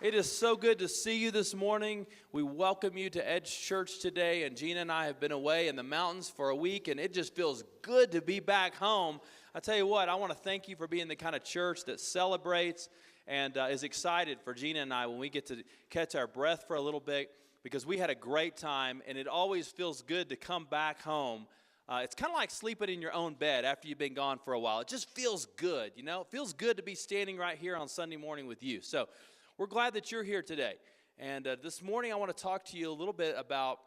It is so good to see you this morning. We welcome you to Edge Church today, and Gina and I have been away in the mountains for a week, and it just feels good to be back home. I tell you what, I want to thank you for being the kind of church that celebrates and is excited for Gina and I when we get to catch our breath for a little bit, because we had a great time, and it always feels good to come back home. It's kind of like sleeping in your own bed after you've been gone for a while. It just feels good, you know? It feels good to be standing right here on Sunday morning with you. So we're glad that you're here today. And this morning I want to talk to you a little bit about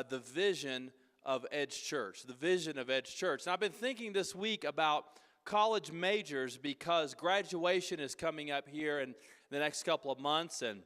the vision of Edge Church, the vision of Edge Church. And I've been thinking this week about college majors because graduation is coming up here in the next couple of months. And,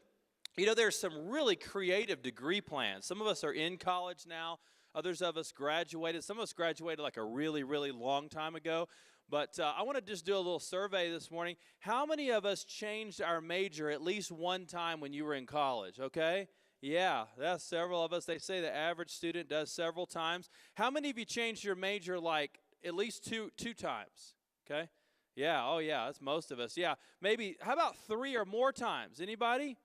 you know, there's some really creative degree plans. Some of us are in college now. Others of us graduated. Some of us graduated like a really, really long time ago. But I want to just do a little survey this morning. How many of us changed our major at least one time when you were in college, okay? Yeah, that's several of us. They say the average student does several times. How many of you changed your major like at least two times, okay? Yeah, oh yeah, that's most of us. Yeah, maybe, how about 3 or more times? Anybody?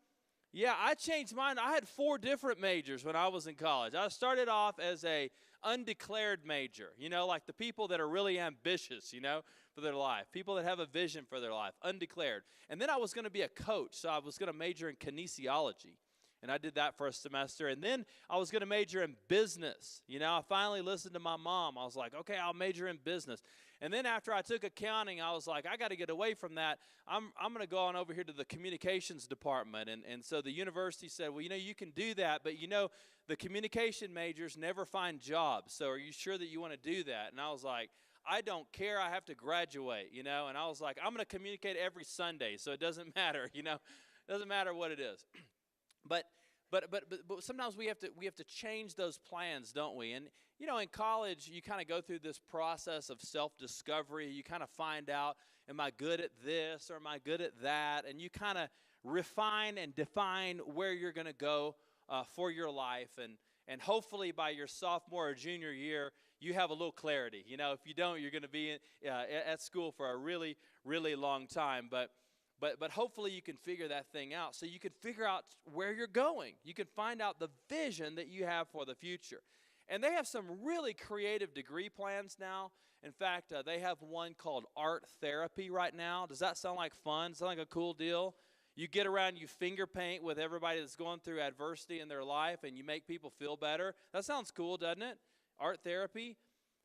Yeah, I changed mine. I had 4 different majors when I was in college. I started off as a undeclared major, you know, like the people that are really ambitious, you know, for their life, people that have a vision for their life, undeclared. And then I was going to be a coach, so I was going to major in kinesiology. And I did that for a semester. And then I was going to major in business. You know, I finally listened to my mom. I was like, okay, I'll major in business. And then after I took accounting, I was like, I got to get away from that. I'm going to go on over here to the communications department. And so the university said, well, you know, you can do that, but you know, the communication majors never find jobs. So are you sure that you want to do that? And I was like, I don't care. I have to graduate, you know. And I was like, I'm going to communicate every Sunday, so it doesn't matter, you know. It doesn't matter what it is. But sometimes we have to change those plans, don't we? And you know, in college, you kind of go through this process of self-discovery. You kind of find out, am I good at this or am I good at that? And you kind of refine and define where you're going to go for your life. And hopefully by your sophomore or junior year, you have a little clarity. You know, if you don't, you're going to be at school for a really, really long time. But hopefully you can figure that thing out so you can figure out where you're going. You can find out the vision that you have for the future. And they have some really creative degree plans now. In fact, they have one called art therapy right now. Does that sound like fun? Sound like a cool deal? You get around, you finger paint with everybody that's going through adversity in their life, and you make people feel better. That sounds cool, doesn't it? Art therapy.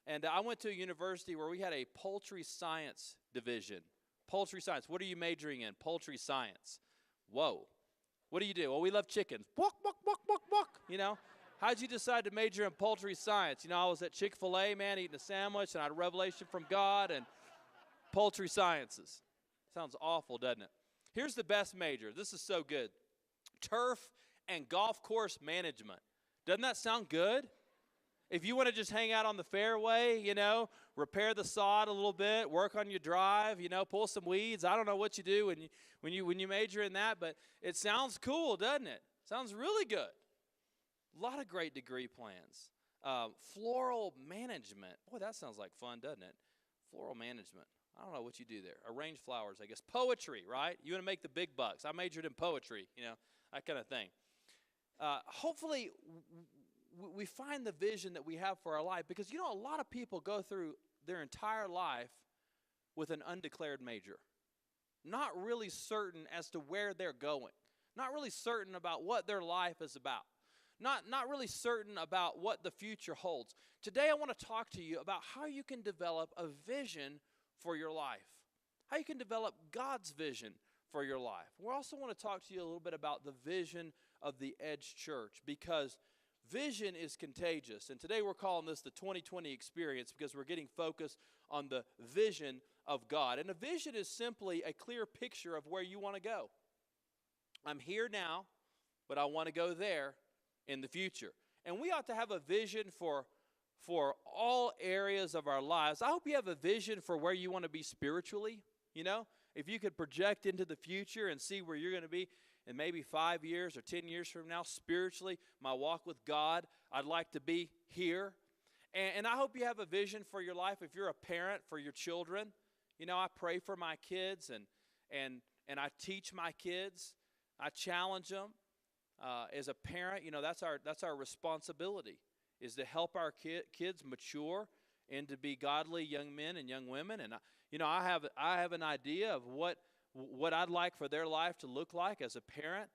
And I went to a university where we had a poultry science division. Poultry science. What are you majoring in? Poultry science. Whoa. What do you do? Well, we love chickens. Buck, buck, buck, buck, buck. You know? How'd you decide to major in poultry science? You know, I was at Chick-fil-A, man, eating a sandwich, and I had a revelation from God, and poultry sciences. Sounds awful, doesn't it? Here's the best major. This is so good. Turf and golf course management. Doesn't that sound good? If you want to just hang out on the fairway, you know, repair the sod a little bit, work on your drive, you know, pull some weeds. I don't know what you do when you major in that, but it sounds cool, doesn't it? Sounds really good. A lot of great degree plans. Floral management. Boy, that sounds like fun, doesn't it? Floral management. I don't know what you do there. Arrange flowers, I guess. Poetry, right? You want to make the big bucks. I majored in poetry, you know, that kind of thing. Hopefully, we find the vision that we have for our life, because, you know, a lot of people go through their entire life with an undeclared major, not really certain as to where they're going, not really certain about what their life is about, not really certain about what the future holds. Today I want to talk to you about how you can develop a vision for your life, how you can develop God's vision for your life. We also want to talk to you a little bit about the vision of the Edge Church, because vision is contagious. And today we're calling this the 2020 experience, because we're getting focused on the vision of God. And a vision is simply a clear picture of where you want to go. I'm here now, but I want to go there in the future. And we ought to have a vision for all areas of our lives. I hope you have a vision for where you want to be spiritually. You know, if you could project into the future and see where you're going to be in maybe 5 years or 10 years from now, spiritually, my walk with God, I'd like to be here. And I hope you have a vision for your life. If you're a parent, for your children, you know, I pray for my kids and I teach my kids. I challenge them. As a parent, that's our responsibility, is to help our kids mature and to be godly young men and young women. And I have an idea of what I'd like for their life to look like as a parent.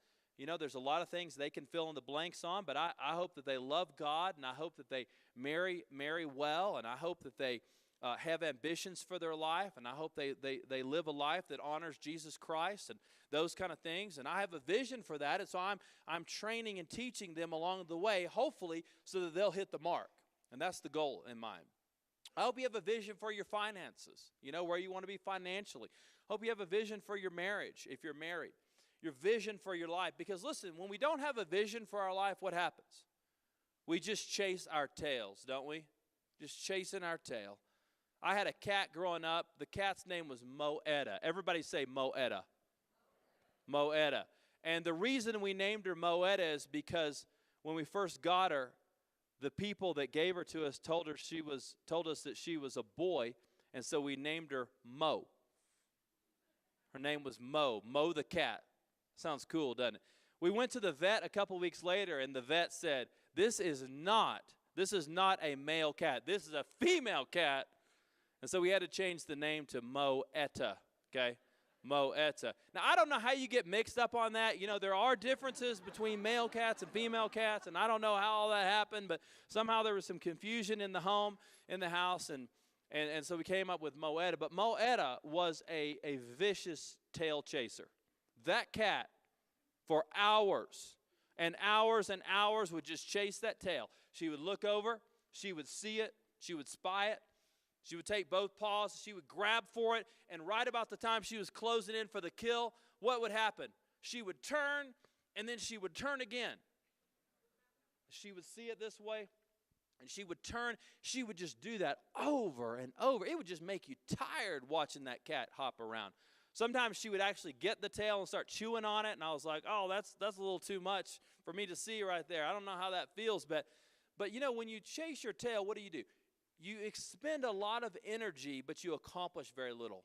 There's a lot of things they can fill in the blanks on, but I hope that they love God, and I hope that they marry well, and I hope that they have ambitions for their life, and I hope they live a life that honors Jesus Christ and those kind of things. And I have a vision for that, and so I'm training and teaching them along the way, hopefully, so that they'll hit the mark. And that's the goal in mind. I hope you have a vision for your finances, where you want to be financially. Hope you have a vision for your marriage, if you're married. Your vision for your life. Because listen, when we don't have a vision for our life, what happens? We just chase our tails, don't we? Just chasing our tail. I had a cat growing up. The cat's name was Moetta. Everybody say Moetta. Moetta. And the reason we named her Moetta is because when we first got her, the people that gave her to us told us that she was a boy, and so we named her Mo. Her name was Mo the cat. Sounds cool, doesn't it? We went to the vet a couple weeks later, and the vet said, this is not a male cat. This is a female cat. And so we had to change the name to Moetta, okay? Moetta. Now, I don't know how you get mixed up on that. There are differences between male cats and female cats, and I don't know how all that happened, but somehow there was some confusion in the house, and so we came up with Moetta. But Moetta was a vicious tail chaser. That cat, for hours and hours and hours, would just chase that tail. She would look over, she would see it, she would spy it, she would take both paws, she would grab for it, and right about the time she was closing in for the kill, what would happen? She would turn, and then she would turn again. She would see it this way, and she would turn. She would just do that over and over. It would just make you tired watching that cat hop around. Sometimes she would actually get the tail and start chewing on it, and I was like, oh, that's a little too much for me to see right there. I don't know how that feels, but when you chase your tail, what do? You expend a lot of energy, but you accomplish very little.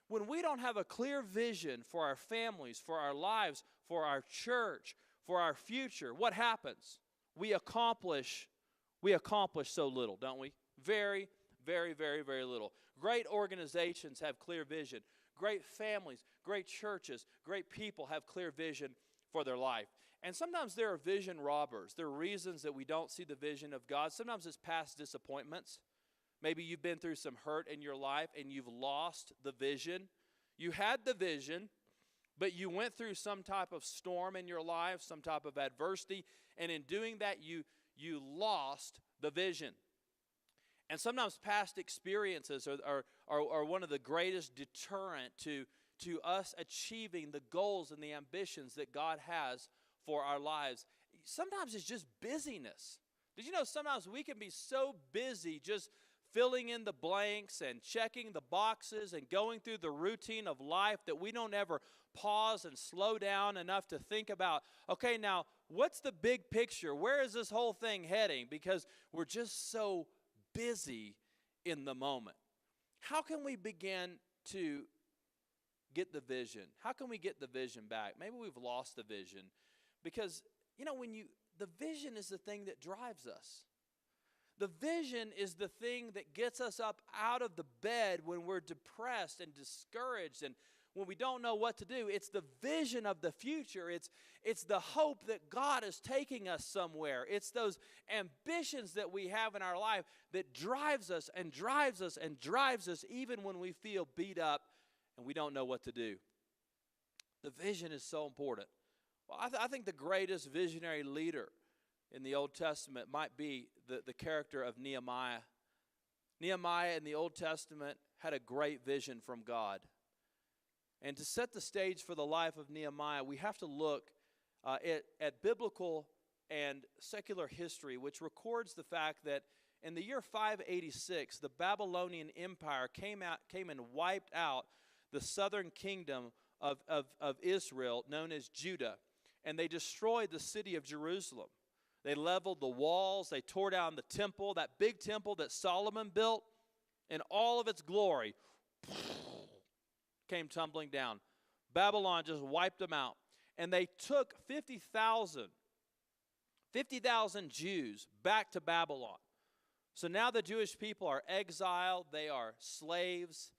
When we don't have a clear vision for our families, for our lives, for our church, for our future, what happens? We accomplish so little, don't we? Very, very, very, very little. Great organizations have clear vision. Great families, great churches, great people have clear vision for their life. And sometimes there are vision robbers. There are reasons that we don't see the vision of God. Sometimes it's past disappointments. Maybe you've been through some hurt in your life and you've lost the vision. You had the vision, but you went through some type of storm in your life, some type of adversity, and in doing that, you lost the vision. And sometimes past experiences are one of the greatest deterrent to us achieving the goals and the ambitions that God has for our lives. Sometimes it's just busyness. Did you know sometimes we can be so busy just filling in the blanks and checking the boxes and going through the routine of life that we don't ever pause and slow down enough to think about, okay, now what's the big picture? Where is this whole thing heading? Because we're just so busy in the moment. How can we begin to get the vision? How can we get the vision back? Maybe we've lost the vision because, the vision is the thing that drives us. The vision is the thing that gets us up out of the bed when we're depressed and discouraged and when we don't know what to do. It's the vision of the future. It's the hope that God is taking us somewhere. It's those ambitions that we have in our life that drives us and drives us and drives us even when we feel beat up and we don't know what to do. The vision is so important. Well, I think the greatest visionary leader in the Old Testament might be the character of Nehemiah. Nehemiah in the Old Testament had a great vision from God. And to set the stage for the life of Nehemiah, we have to look at biblical and secular history, which records the fact that in the year 586, the Babylonian Empire came and wiped out the southern kingdom of Israel, known as Judah. And they destroyed the city of Jerusalem. They leveled the walls. They tore down the temple, that big temple that Solomon built in all of its glory. Came tumbling down. Babylon just wiped them out. and they took 50,000 Jews back to Babylon. So now the Jewish people are exiled, they are slaves,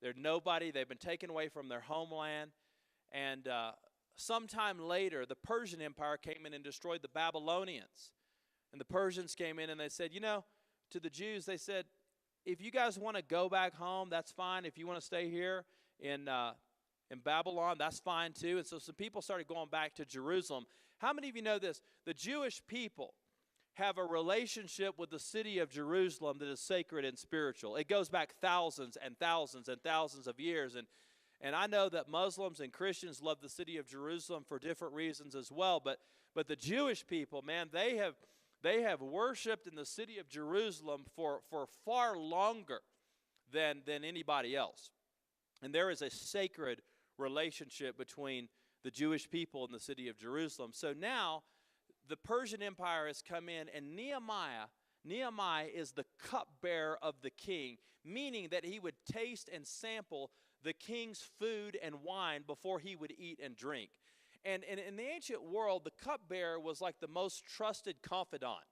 they're nobody, they've been taken away from their homeland. And sometime later, the Persian Empire came in and destroyed the Babylonians. And the Persians came in and they said, to the Jews, they said, if you guys want to go back home, that's fine. If you want to stay here in Babylon, that's fine too. And so some people started going back to Jerusalem. How many of you know this? The Jewish people have a relationship with the city of Jerusalem that is sacred and spiritual. It goes back thousands and thousands and thousands of years. And I know that Muslims and Christians love the city of Jerusalem for different reasons as well. But the Jewish people, man, they have worshiped in the city of Jerusalem for far longer than anybody else. And there is a sacred relationship between the Jewish people and the city of Jerusalem. So now the Persian Empire has come in, and Nehemiah is the cupbearer of the king, meaning that he would taste and sample the king's food and wine before he would eat and drink. And in the ancient world, the cupbearer was like the most trusted confidant.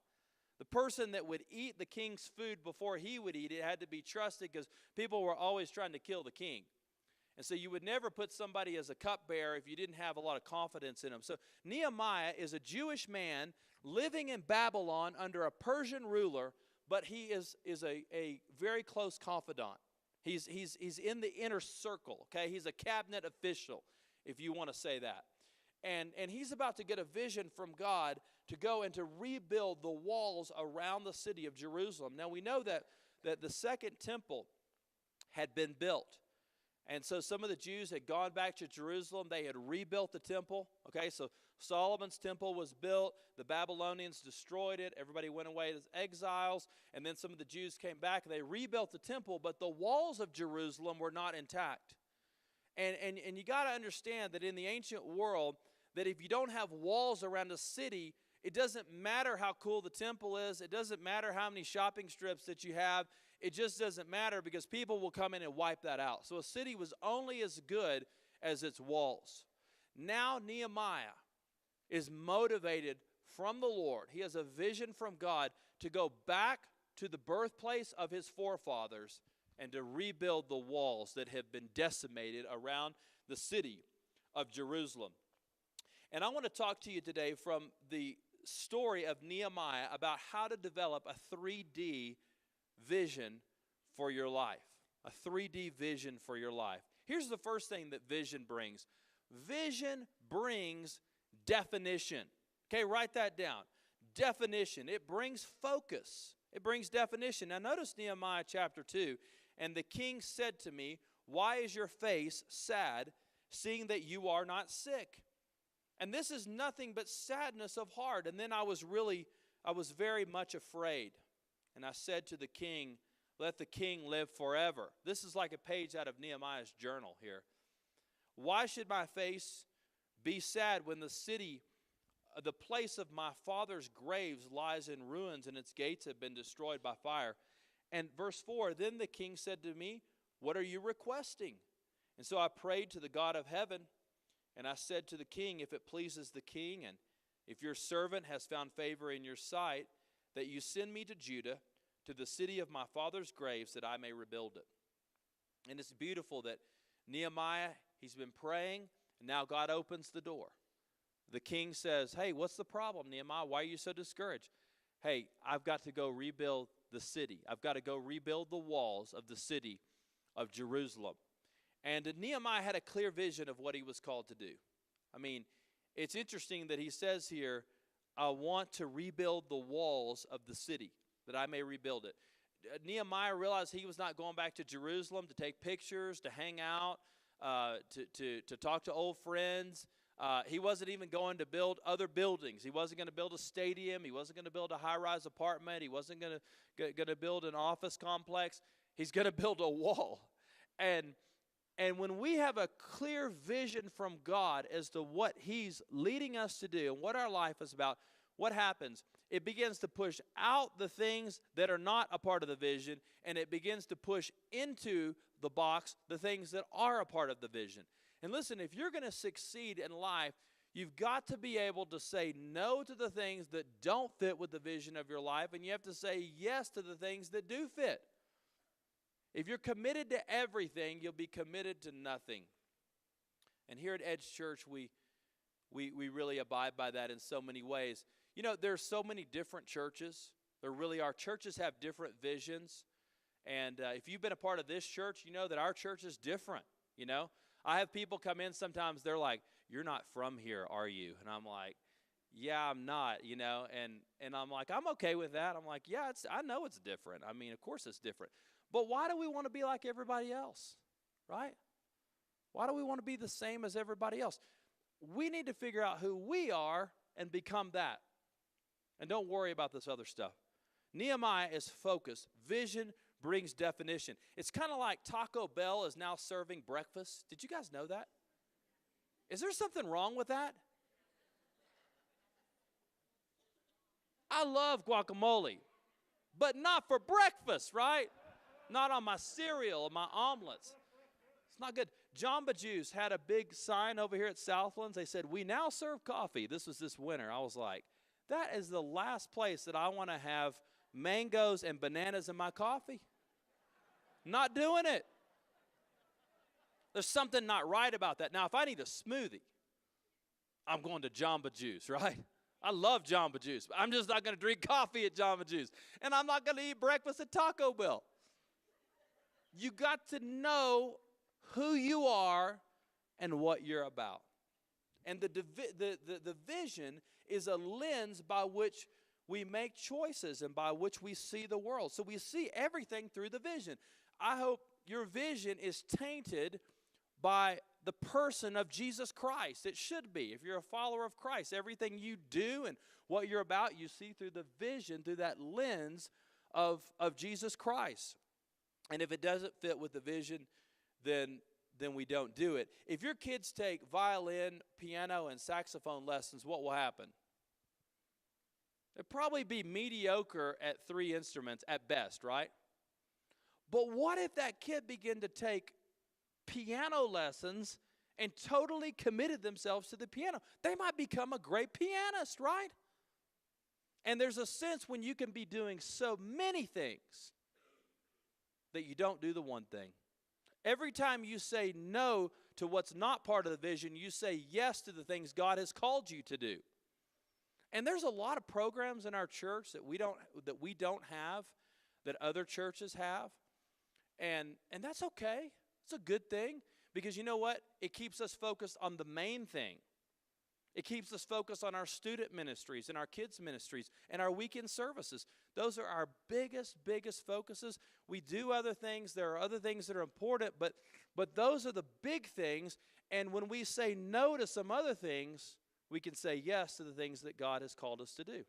The person that would eat the king's food before he would eat it had to be trusted because people were always trying to kill the king. And so you would never put somebody as a cupbearer if you didn't have a lot of confidence in them. So Nehemiah is a Jewish man living in Babylon under a Persian ruler, but he is a very close confidant. He's in the inner circle, okay? He's a cabinet official, if you want to say that. And he's about to get a vision from God to go and to rebuild the walls around the city of Jerusalem. Now we know that the second temple had been built. And so some of the Jews had gone back to Jerusalem. They had rebuilt the temple. Okay, so Solomon's temple was built. The Babylonians destroyed it. Everybody went away as exiles. And then some of the Jews came back. They rebuilt the temple, but the walls of Jerusalem were not intact. And you got to understand that in the ancient world, that if you don't have walls around a city, it doesn't matter how cool the temple is. It doesn't matter how many shopping strips that you have. It just doesn't matter because people will come in and wipe that out. So a city was only as good as its walls. Now Nehemiah is motivated from the Lord. He has a vision from God to go back to the birthplace of his forefathers and to rebuild the walls that have been decimated around the city of Jerusalem. And I want to talk to you today from the story of Nehemiah about how to develop a 3D vision for your life. A 3D vision for your life. Here's the first thing that vision brings. Vision brings definition. Okay, write that down. Definition. It brings focus. It brings definition. Now notice Nehemiah chapter 2. And the king said to me, "Why is your face sad, seeing that you are not sick?" And this is nothing but sadness of heart. And then I was very much afraid. And I said to the king, "Let the king live forever." This is like a page out of Nehemiah's journal here. "Why should my face be sad when the city, the place of my father's graves, lies in ruins and its gates have been destroyed by fire?" And verse 4, then the king said to me, "What are you requesting?" And so I prayed to the God of heaven. And I said to the king, "If it pleases the king, and if your servant has found favor in your sight, that you send me to Judah, to the city of my father's graves, that I may rebuild it." And it's beautiful that Nehemiah, he's been praying, and now God opens the door. The king says, "Hey, what's the problem, Nehemiah? Why are you so discouraged?" "Hey, I've got to go rebuild the city. I've got to go rebuild the walls of the city of Jerusalem." And Nehemiah had a clear vision of what he was called to do. I mean, it's interesting that he says here, "I want to rebuild the walls of the city, that I may rebuild it." Nehemiah realized he was not going back to Jerusalem to take pictures, to hang out, to talk to old friends. He wasn't even going to build other buildings. He wasn't going to build a stadium. He wasn't going to build a high-rise apartment. He wasn't going to build an office complex. He's going to build a wall. And when we have a clear vision from God as to what he's leading us to do and what our life is about, what happens? It begins to push out the things that are not a part of the vision, and it begins to push into the box the things that are a part of the vision. And listen, if you're going to succeed in life, You've got to be able to say no to the things that don't fit with the vision of your life, and you have to say yes to the things that do fit. If you're committed to everything, you'll be committed to nothing. And here at Edge Church, we really abide by that in so many ways. You know, there's so many different churches. There really are. Churches have different visions. And if you've been a part of this church, you know that our church is different, you know. I have people come in sometimes, they're like, "You're not from here, are you?" And I'm like, "Yeah, I'm not," you know. And I'm like, "I'm okay with that." I'm like, "Yeah, I know it's different. I mean, of course it's different. But why do we want to be like everybody else, right? Why do we want to be the same as everybody else? We need to figure out who we are and become that. And don't worry about this other stuff." Nehemiah is focused. Vision brings definition. It's kind of like Taco Bell is now serving breakfast. Did you guys know that? Is there something wrong with that? I love guacamole, but not for breakfast, right? Not on my cereal or my omelets. It's not good. Jamba Juice had a big sign over here at Southlands. They said, "We now serve coffee." This was this winter. I was like, that is the last place that I want to have mangoes and bananas in my coffee. Not doing it. There's something not right about that. Now, if I need a smoothie, I'm going to Jamba Juice, right? I love Jamba Juice. I'm just not going to drink coffee at Jamba Juice. And I'm not going to eat breakfast at Taco Bell. You got to know who you are and what you're about. And the vision is a lens by which we make choices and by which we see the world. So we see everything through the vision. I hope your vision is tainted by the person of Jesus Christ. It should be. If you're a follower of Christ, everything you do and what you're about, you see through the vision, through that lens of Jesus Christ. And if it doesn't fit with the vision, then we don't do it. If your kids take violin, piano, and saxophone lessons, what will happen? They'll probably be mediocre at 3 instruments at best, right? But what if that kid began to take piano lessons and totally committed themselves to the piano? They might become a great pianist, right? And there's a sense when you can be doing so many things that you don't do the one thing. Every time you say no to what's not part of the vision, you say yes to the things God has called you to do. And there's a lot of programs in our church that we don't have, that other churches have. And that's okay. It's a good thing, because you know what? It keeps us focused on the main thing. It keeps us focused on our student ministries and our kids' ministries and our weekend services. Those are our biggest focuses. We do other things. There are other things that are important, but those are the big things. And when we say no to some other things, we can say yes to the things that God has called us to do.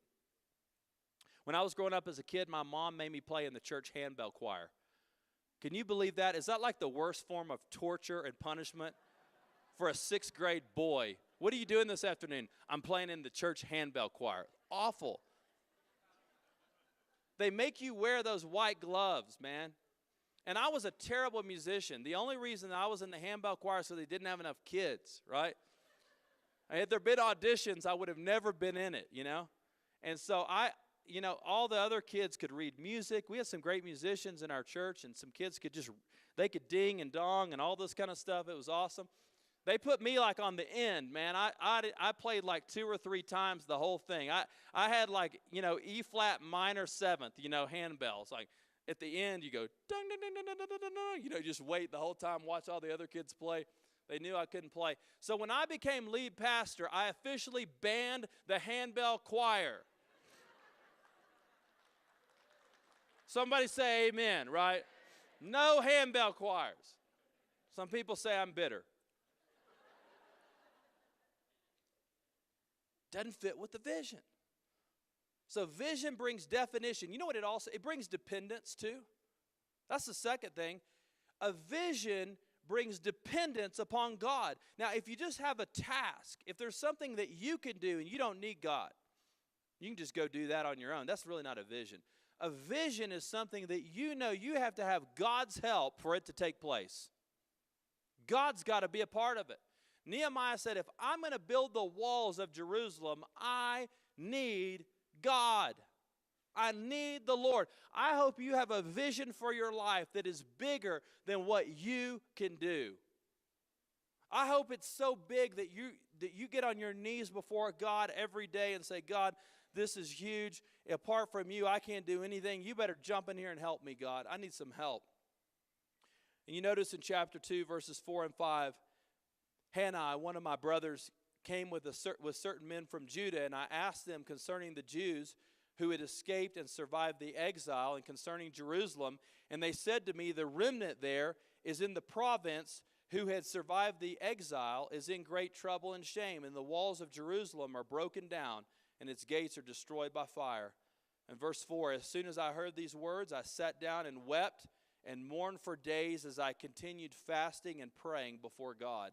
When I was growing up as a kid, my mom made me play in the church handbell choir. Can you believe that? Is that like the worst form of torture and punishment for a 6th grade boy? What are you doing this afternoon? I'm playing in the church handbell choir. Awful. They make you wear those white gloves, man. And I was a terrible musician. The only reason I was in the handbell choir is so they didn't have enough kids, right? If there had been auditions, I would have never been in it, you know. And so all the other kids could read music. We had some great musicians in our church, and some kids they could ding and dong and all this kind of stuff. It was awesome. They put me like on the end, man. I played like 2 or 3 times the whole thing. I had like, E flat minor 7th, handbells. Like at the end you go, dun, dun, dun, dun, dun, dun, dun, just wait the whole time, watch all the other kids play. They knew I couldn't play. So when I became lead pastor, I officially banned the handbell choir. Somebody say amen, right? No handbell choirs. Some people say I'm bitter. Doesn't fit with the vision. So vision brings definition. You know what it brings dependence too. That's the second thing. A vision brings dependence upon God. Now, if you just have a task, if there's something that you can do and you don't need God, you can just go do that on your own. That's really not a vision. A vision is something that you know you have to have God's help for it to take place. God's got to be a part of it. Nehemiah said, if I'm going to build the walls of Jerusalem, I need God. I need the Lord. I hope you have a vision for your life that is bigger than what you can do. I hope it's so big that you get on your knees before God every day and say, God, this is huge. Apart from you, I can't do anything. You better jump in here and help me, God. I need some help. And you notice in chapter 2, verses 4 and 5, Hannah, one of my brothers, came with certain men from Judah, and I asked them concerning the Jews who had escaped and survived the exile, and concerning Jerusalem. And they said to me, the remnant there is in the province who had survived the exile is in great trouble and shame, and the walls of Jerusalem are broken down, and its gates are destroyed by fire. And verse 4, as soon as I heard these words, I sat down and wept and mourned for days as I continued fasting and praying before God.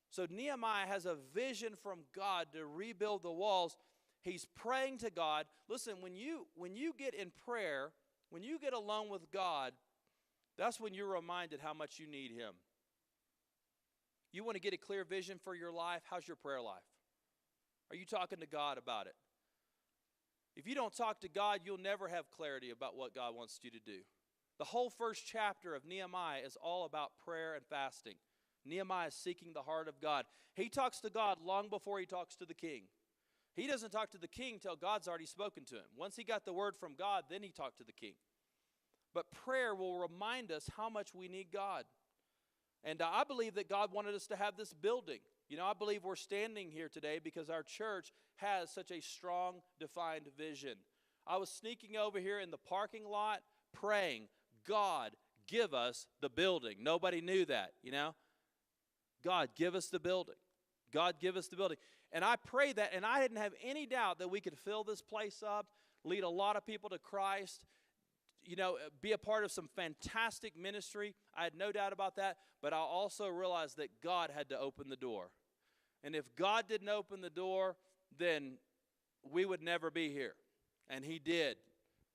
So Nehemiah has a vision from God to rebuild the walls. He's praying to God. Listen, when you get in prayer, when you get alone with God, that's when you're reminded how much you need Him. You want to get a clear vision for your life? How's your prayer life? Are you talking to God about it? If you don't talk to God, you'll never have clarity about what God wants you to do. The whole first chapter of Nehemiah is all about prayer and fasting. Nehemiah is seeking the heart of God. He talks to God long before he talks to the king. He doesn't talk to the king till God's already spoken to him. Once he got the word from God, then he talked to the king. But prayer will remind us how much we need God. And I believe that God wanted us to have this building. You know, I believe we're standing here today because our church has such a strong, defined vision. I was sneaking over here in the parking lot praying, God, give us the building. Nobody knew that, you know. God, give us the building. God, give us the building. And I prayed that, and I didn't have any doubt that we could fill this place up, lead a lot of people to Christ, you know, be a part of some fantastic ministry. I had no doubt about that, but I also realized that God had to open the door. And if God didn't open the door, then we would never be here. And He did.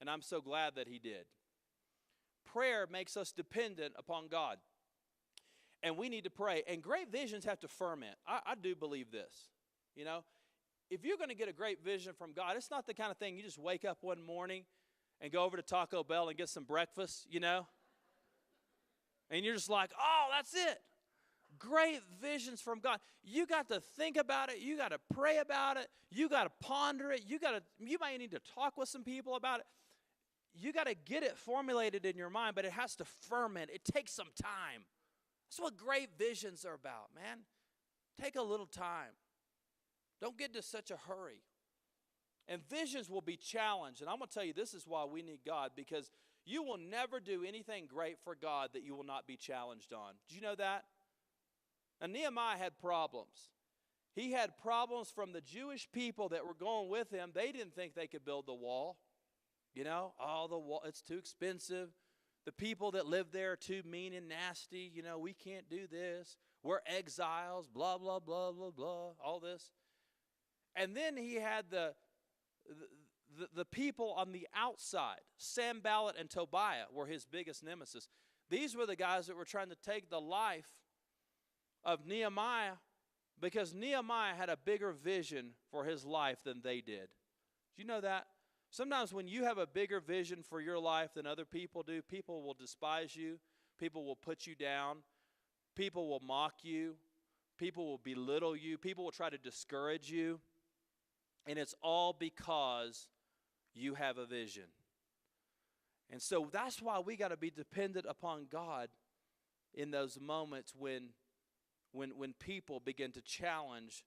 And I'm so glad that He did. Prayer makes us dependent upon God. And we need to pray. And great visions have to ferment. I do believe this. You know, if you're going to get a great vision from God, it's not the kind of thing you just wake up one morning and go over to Taco Bell and get some breakfast, you know. And you're just like, oh, that's it. Great visions from God. You got to think about it. You got to pray about it. You got to ponder it. You might need to talk with some people about it. You got to get it formulated in your mind, but it has to ferment. It takes some time. That's what great visions are about, man. Take a little time. Don't get into such a hurry. And visions will be challenged. And I'm going to tell you, this is why we need God, because you will never do anything great for God that you will not be challenged on. Did you know that? Now, Nehemiah had problems. He had problems from the Jewish people that were going with him. They didn't think they could build the wall. You know, the wall, it's too expensive. The people that live there are too mean and nasty. You know, we can't do this. We're exiles, blah, blah, blah, blah, blah, all this. And then he had the people on the outside. Sanballat and Tobiah were his biggest nemesis. These were the guys that were trying to take the life of Nehemiah because Nehemiah had a bigger vision for his life than they did. Do you know that? Sometimes when you have a bigger vision for your life than other people do, people will despise you. People will put you down. People will mock you. People will belittle you. People will try to discourage you. And it's all because you have a vision. And so that's why we got to be dependent upon God in those moments when people begin to challenge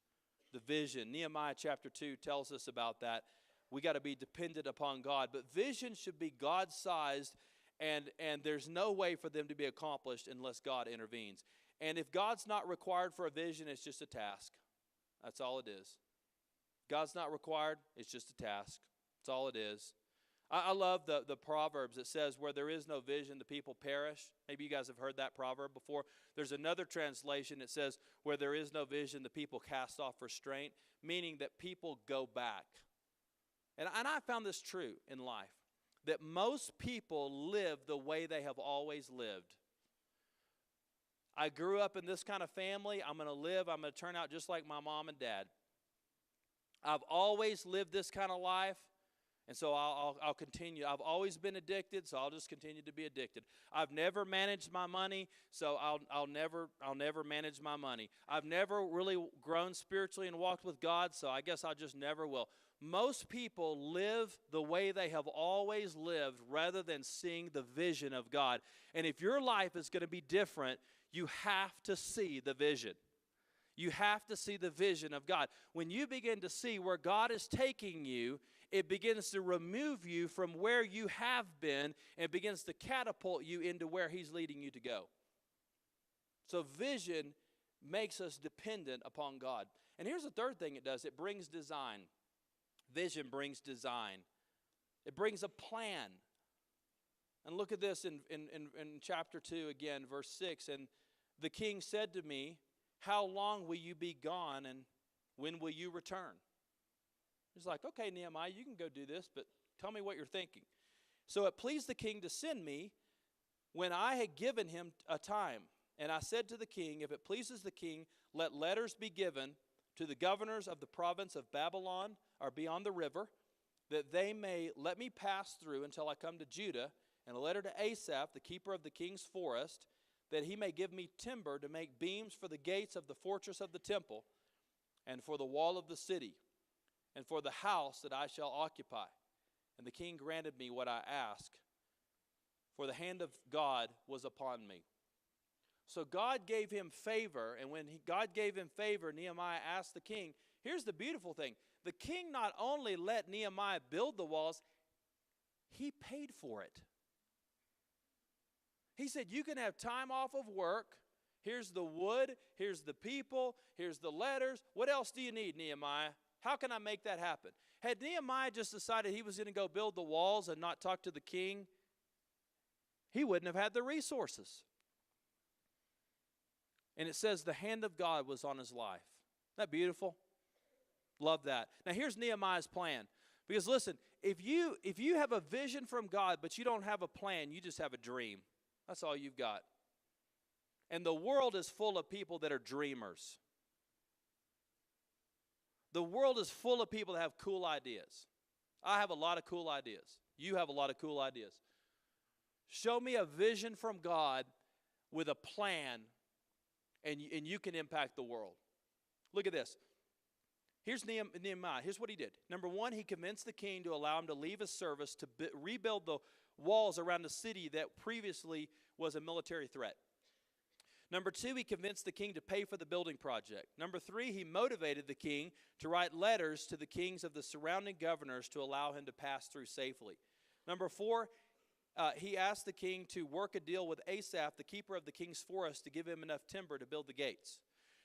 the vision. Nehemiah chapter 2 tells us about that. We got to be dependent upon God. But vision should be God-sized, and there's no way for them to be accomplished unless God intervenes. And if God's not required for a vision, it's just a task. That's all it is. God's not required, it's just a task. That's all it is. I love the Proverbs. It says, where there is no vision, the people perish. Maybe you guys have heard that proverb before. There's another translation that says, where there is no vision, the people cast off restraint, meaning that people go back. And I found this true in life, that most people live the way they have always lived. I grew up in this kind of family. I'm going to turn out just like my mom and dad. I've always lived this kind of life, and so I'll continue. I've always been addicted, so I'll just continue to be addicted. I've never managed my money, so I'll never manage my money. I've never really grown spiritually and walked with God, so I guess I just never will. Most people live the way they have always lived rather than seeing the vision of God. And if your life is going to be different, you have to see the vision. You have to see the vision of God. When you begin to see where God is taking you, it begins to remove you from where you have been and begins to catapult you into where He's leading you to go. So vision makes us dependent upon God. And here's the third thing it does. It brings design. Vision brings design. It brings a plan. And look at this in chapter 2 again, verse 6. And the king said to me, how long will you be gone, and when will you return? He's like, okay, Nehemiah, you can go do this, but tell me what you're thinking. So it pleased the king to send me when I had given him a time. And I said to the king, if it pleases the king, let letters be given to the governors of the province of Babylon, or beyond the river, that they may let me pass through until I come to Judah, and a letter to Asaph, the keeper of the king's forest, that he may give me timber to make beams for the gates of the fortress of the temple, and for the wall of the city, and for the house that I shall occupy. And the king granted me what I asked, for the hand of God was upon me. So God gave him favor, and when God gave him favor, Nehemiah asked the king, here's the beautiful thing. The king not only let Nehemiah build the walls, he paid for it. He said, you can have time off of work. Here's the wood. Here's the people. Here's the letters. What else do you need, Nehemiah? How can I make that happen? Had Nehemiah just decided he was going to go build the walls and not talk to the king, he wouldn't have had the resources. And it says the hand of God was on his life. Isn't that beautiful? Love that. Now here's Nehemiah's plan. Because listen, if you have a vision from God, but you don't have a plan, you just have a dream. That's all you've got. And the world is full of people that are dreamers. The world is full of people that have cool ideas. I have a lot of cool ideas. You have a lot of cool ideas. Show me a vision from God with a plan, and you can impact the world. Look at this. Here's Nehemiah. Here's what he did. Number one, he convinced the king to allow him to leave his service to rebuild the walls around the city that previously was a military threat. Number two, he convinced the king to pay for the building project. Number three, he motivated the king to write letters to the kings of the surrounding governors to allow him to pass through safely. Number four, he asked the king to work a deal with Asaph, the keeper of the king's forest, to give him enough timber to build the gates.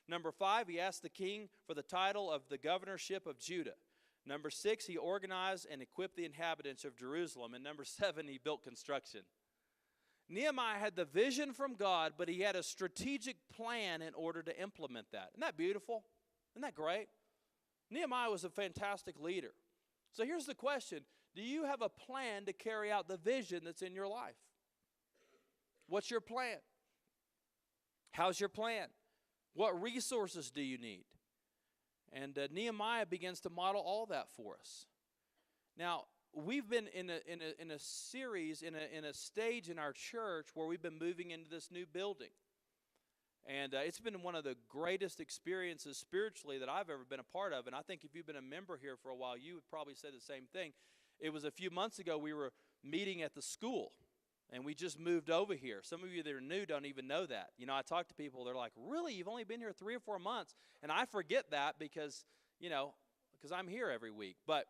Number five, he asked the king for the title of the governorship of Judah. Number six, he organized and equipped the inhabitants of Jerusalem. And number seven, he built construction. Nehemiah had the vision from God, but he had a strategic plan in order to implement that. Isn't that beautiful? Isn't that great? Nehemiah was a fantastic leader. So here's the question. Do you have a plan to carry out the vision that's in your life? What's your plan? How's your plan? What resources do you need? And Nehemiah begins to model all that for us. Now, we've been in a series, in a stage in our church where we've been moving into this new building. And it's been one of the greatest experiences spiritually that I've ever been a part of. And I think if you've been a member here for a while, you would probably say the same thing. It was a few months ago we were meeting at the school. And we just moved over here. Some of you that are new don't even know that. You know, I talk to people, they're like, really? You've only been here 3 or 4 months? And I forget that because I'm here every week. But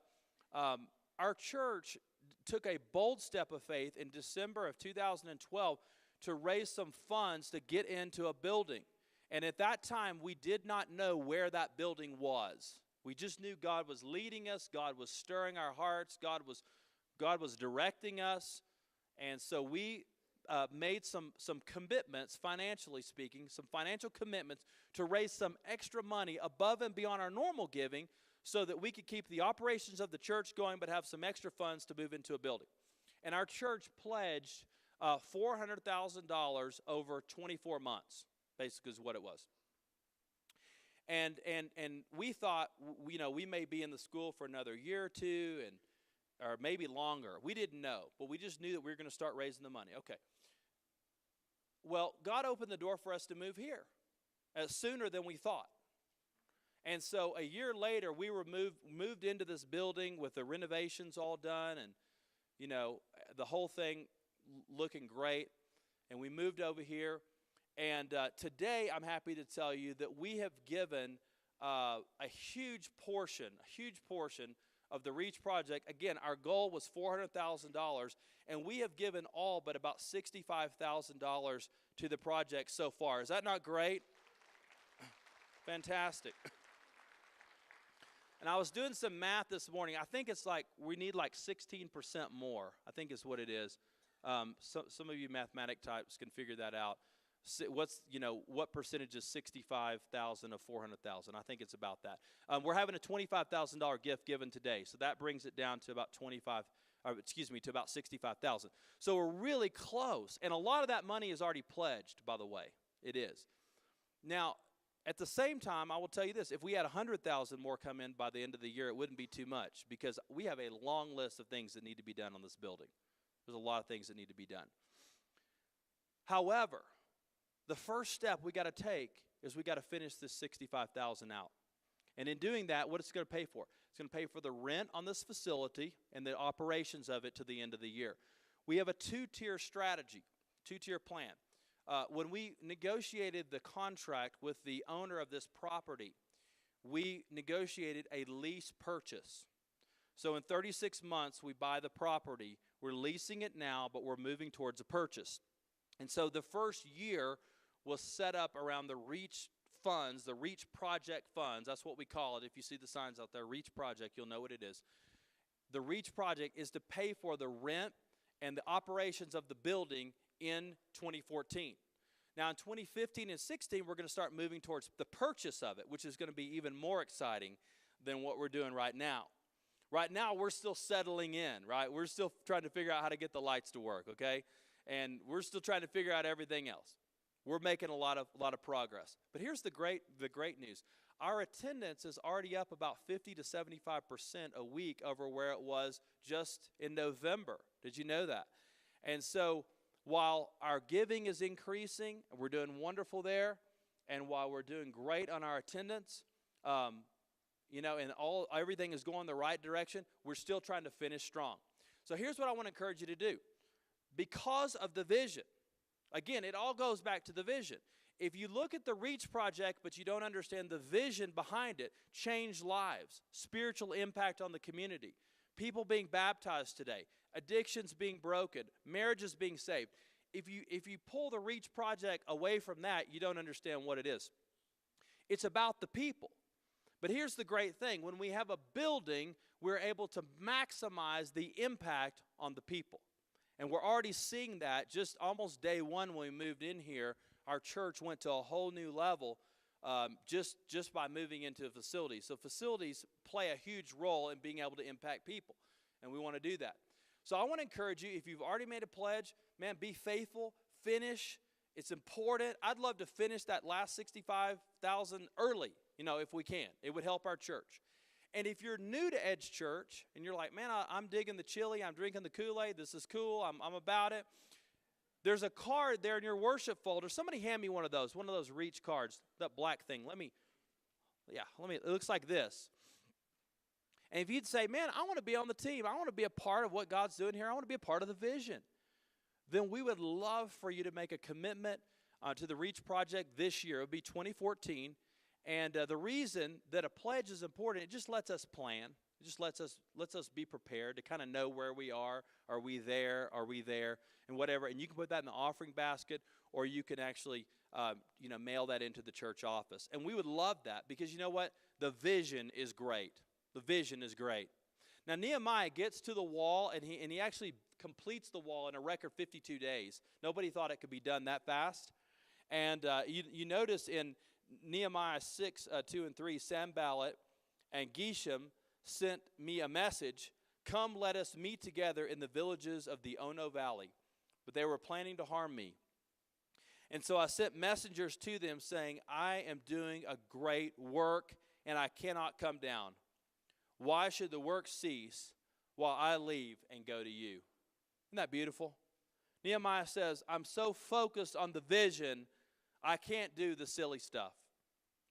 our church took a bold step of faith in December of 2012 to raise some funds to get into a building. And at that time, we did not know where that building was. We just knew God was leading us. God was stirring our hearts. God was directing us. And so we made some commitments, financially speaking, some financial commitments to raise some extra money above and beyond our normal giving so that we could keep the operations of the church going but have some extra funds to move into a building. And our church pledged $400,000 over 24 months. basically is what it was. And we thought, we may be in the school for another year or two, or maybe longer. We didn't know, but we just knew that we were going to start raising the money. Okay. Well, God opened the door for us to move here sooner than we thought. And so a year later, we were moved into this building with the renovations all done, and the whole thing looking great. And we moved over here. And today, I'm happy to tell you that we have given a huge portion of the REACH project. Again, our goal was $400,000, and we have given all but about $65,000 to the project so far. Is that not great? Fantastic. And I was doing some math this morning. I think it's like we need like 16% more, I think is what it is. Some of you mathematic types can figure that out. What percentage is 65,000 of 400,000? I think it's about that. We're having a $25,000 gift given today, so that brings it down to about to about 65,000. So we're really close, and a lot of that money is already pledged, by the way. It is. Now, at the same time, I will tell you this: if we had 100,000 more come in by the end of the year, it wouldn't be too much, because we have a long list of things that need to be done on this building. There's a lot of things that need to be done. However, the first step we got to take is we got to finish this 65,000 out. And in doing that, what it's going to pay for? It's going to pay for the rent on this facility and the operations of it to the end of the year. We have a two-tier strategy, two-tier plan. When we negotiated the contract with the owner of this property, we negotiated a lease purchase. So in 36 months, we buy the property. We're leasing it now, but we're moving towards a purchase. And so the first year was set up around the REACH funds, the REACH project funds. That's what we call it. If you see the signs out there, REACH project, you'll know what it is. The REACH project is to pay for the rent and the operations of the building in 2014. Now, in 2015 and 16, we're going to start moving towards the purchase of it, which is going to be even more exciting than what we're doing right now. Right now, we're still settling in, right? We're still trying to figure out how to get the lights to work, okay? And we're still trying to figure out everything else. We're making a lot of progress. But here's the great news. Our attendance is already up about 50 to 75% a week over where it was just in November. Did you know that? And so while our giving is increasing, we're doing wonderful there, and while we're doing great on our attendance, and everything is going the right direction, we're still trying to finish strong. So here's what I want to encourage you to do. Because of the vision, again, it all goes back to the vision. If you look at the REACH project, but you don't understand the vision behind it, change lives, spiritual impact on the community, people being baptized today, addictions being broken, marriages being saved. If you pull the REACH project away from that, you don't understand what it is. It's about the people. But here's the great thing. When we have a building, we're able to maximize the impact on the people. And we're already seeing that just almost day one when we moved in here. Our church went to a whole new level just by moving into a facility. So facilities play a huge role in being able to impact people, and we want to do that. So I want to encourage you, if you've already made a pledge, man, be faithful, finish. It's important. I'd love to finish that last $65,000 early, if we can. It would help our church. And if you're new to Edge Church and you're like, man, I'm digging the chili, I'm drinking the Kool-Aid, this is cool, I'm about it. There's a card there in your worship folder. Somebody hand me one of those REACH cards, that black thing. It looks like this. And if you'd say, man, I want to be on the team, I want to be a part of what God's doing here, I want to be a part of the vision, then we would love for you to make a commitment to the REACH project this year. It would be 2014. And the reason that a pledge is important, it just lets us plan. It just lets us be prepared to kind of know where we are. Are we there? Are we there? And whatever. And you can put that in the offering basket, or you can actually mail that into the church office. And we would love that, because you know what? The vision is great. The vision is great. Now, Nehemiah gets to the wall, and he actually completes the wall in a record 52 days. Nobody thought it could be done that fast. And you notice in Nehemiah 6, 2 and 3, Sanballat and Geshem sent me a message, come, let us meet together in the villages of the Ono Valley. But they were planning to harm me. And so I sent messengers to them saying, I am doing a great work and I cannot come down. Why should the work cease while I leave and go to you? Isn't that beautiful? Nehemiah says, I'm so focused on the vision, I can't do the silly stuff.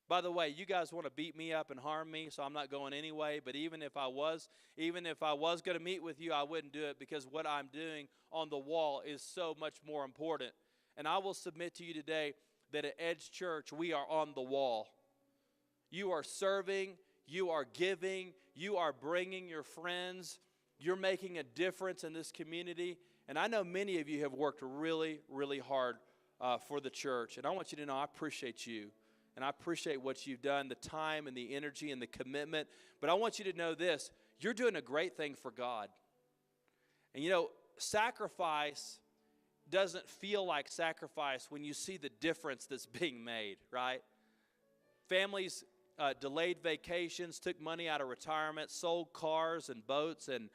By the way, you guys want to beat me up and harm me, so I'm not going anyway. But even if I was going to meet with you, I wouldn't do it, because what I'm doing on the wall is so much more important. And I will submit to you today that at Edge Church, we are on the wall. You are serving, you are giving, you are bringing your friends, you're making a difference in this community. And I know many of you have worked really, really hard for the church. And I want you to know I appreciate you. And I appreciate what you've done, the time and the energy and the commitment. But I want you to know this, you're doing a great thing for God. And you know, sacrifice doesn't feel like sacrifice when you see the difference that's being made, right? Families delayed vacations, took money out of retirement, sold cars and boats and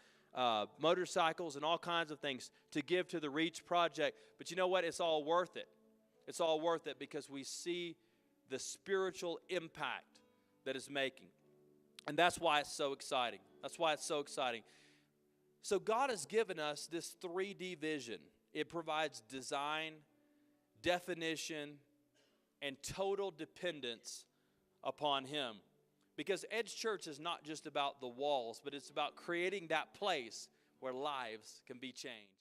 motorcycles and all kinds of things to give to the Reach Project. But you know what? It's all worth it. It's all worth it because we see the spiritual impact that it's making. And that's why it's so exciting. That's why it's so exciting. So God has given us this 3D vision. It provides design, definition, and total dependence upon Him. Because Edge Church is not just about the walls, but it's about creating that place where lives can be changed.